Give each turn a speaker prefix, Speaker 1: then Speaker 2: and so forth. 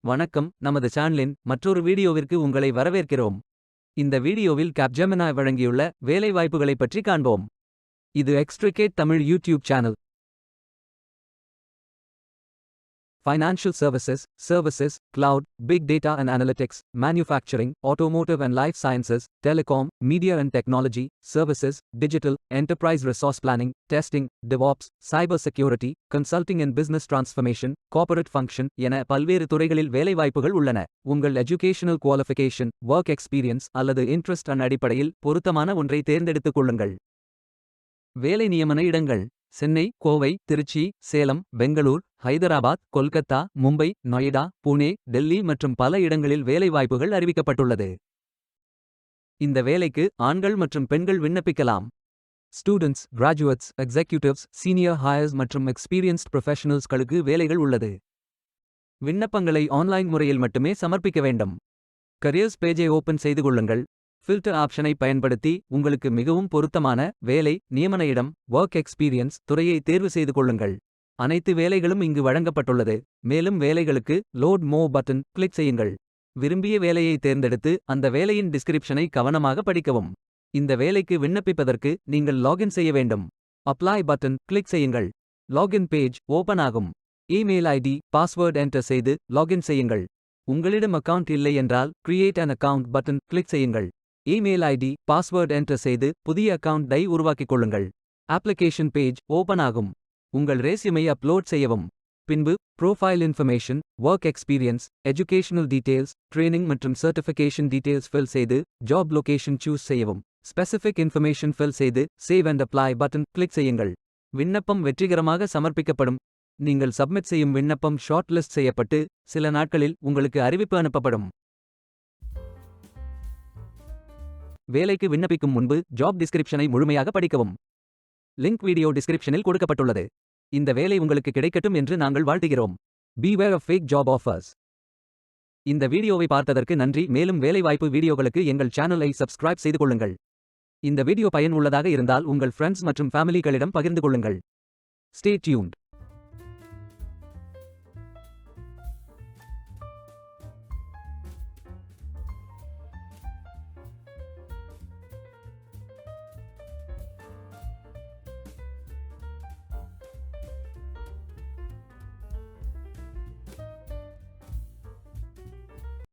Speaker 1: வணக்கம், நமது சேனலின் மற்றொரு வீடியோவிற்கு உங்களை வரவேற்கிறோம். இந்த வீடியோவில் கேப்ஜெமினி வழங்கியுள்ள வேலைவாய்ப்புகளைப் பற்றி காண்போம். இது extricate Tamil YouTube channel. Financial services, cloud, big data and analytics, manufacturing, automotive and life sciences, telecom, media and technology, services, digital, enterprise resource planning, testing, DevOps, cyber security, consulting and business transformation, corporate function என பல்வேறு துறைகளில் வேலைவாய்ப்புகள் உள்ளன. உங்கள் educational qualification, work experience அல்லது interest அடிப்படையில் பொருத்தமான ஒன்றை தேர்ந்தெடுத்துக் கொள்ளுங்கள். வேலை நியமன இடங்கள்: சென்னை, கோவை, திருச்சி, சேலம், பெங்களூர், ஹைதராபாத், கொல்கத்தா, மும்பை, நொய்டா, புனே, டெல்லி மற்றும் பல இடங்களில் வேலைவாய்ப்புகள் அறிவிக்கப்பட்டுள்ளது. இந்த வேலைக்கு ஆண்கள் மற்றும் பெண்கள் விண்ணப்பிக்கலாம். Students, graduates, executives, senior heirs மற்றும் எக்ஸ்பீரியன்ஸ்ட் ப்ரொஃபஷனல்ஸ்களுக்கு வேலைகள் உள்ளது. விண்ணப்பங்களை ஆன்லைன் முறையில் மட்டுமே சமர்ப்பிக்க வேண்டும். கரியர்ஸ் பேஜை ஓபன் செய்து கொள்ளுங்கள். ஃபில்டர் ஆப்ஷனை பயன்படுத்தி உங்களுக்கு மிகவும் பொருத்தமான வேலை, நியமன இடம், ஒர்க் எக்ஸ்பீரியன்ஸ் துறையை தேர்வு செய்து கொள்ளுங்கள். அனைத்து வேலைகளும் இங்கு வழங்கப்பட்டுள்ளது. மேலும் வேலைகளுக்கு லோட் மோ பட்டன் கிளிக் செய்யுங்கள். விரும்பிய வேலையை தேர்ந்தெடுத்து அந்த வேலையின் டிஸ்கிரிப்ஷனை கவனமாக படிக்கவும். இந்த வேலைக்கு விண்ணப்பிப்பதற்கு நீங்கள் லாகின் செய்ய வேண்டும். அப்ளை பட்டன் கிளிக் செய்யுங்கள். லாகின் பேஜ் ஓபன் ஆகும். இமெயில் ஐடி, பாஸ்வேர்ட் என்டர் செய்து லாகின் செய்யுங்கள். உங்களிடம் அக்கவுண்ட் இல்லை என்றால் create an account button click செய்யுங்கள். இமெயில் ஐடி, பாஸ்வேர்ட் என்டர் செய்து புதிய அக்கவுண்டை உருவாக்கிக் கொள்ளுங்கள். அப்ளிகேஷன் பேஜ் ஓபன் ஆகும். உங்கள் ரெஸ்யூமை அப்லோட் செய்யவும். பின்பு profile information, work experience, educational details, training மற்றும் சர்டிஃபிகேஷன் டீடைல்ஸ் ஃபில் செய்து ஜாப் லொகேஷன் சூஸ் செய்யவும். ஸ்பெசிஃபிக் இன்ஃபர்மேஷன் ஃபில் செய்து save and apply button click செய்யுங்கள். விண்ணப்பம் வெற்றிகரமாக சமர்ப்பிக்கப்படும். நீங்கள் சப்மிட் செய்யும் விண்ணப்பம் ஷார்ட் லிஸ்ட் செய்யப்பட்டு சில நாட்களில் உங்களுக்கு அறிவிப்பு அனுப்பப்படும். வேலைக்கு விண்ணப்பிக்கும் முன்பு ஜாப் டிஸ்கிரிப்ஷனை முழுமையாக படிக்கவும். லிங்க் வீடியோ டிஸ்கிரிப்ஷனில் கொடுக்கப்பட்டுள்ளது. இந்த வேலை உங்களுக்கு கிடைக்கட்டும் என்று நாங்கள் வாழ்த்துகிறோம். Beware of fake job offers. இந்த வீடியோவை பார்த்ததற்கு நன்றி. மேலும் வேலைவாய்ப்பு வீடியோகளுக்கு எங்கள் சேனலை சப்ஸ்கிரைப் செய்து கொள்ளுங்கள். இந்த வீடியோ பயன் உள்ளதாக இருந்தால் உங்கள் ஃப்ரெண்ட்ஸ் மற்றும் ஃபேமிலிகளிடம் பகிர்ந்து கொள்ளுங்கள். Stay tuned.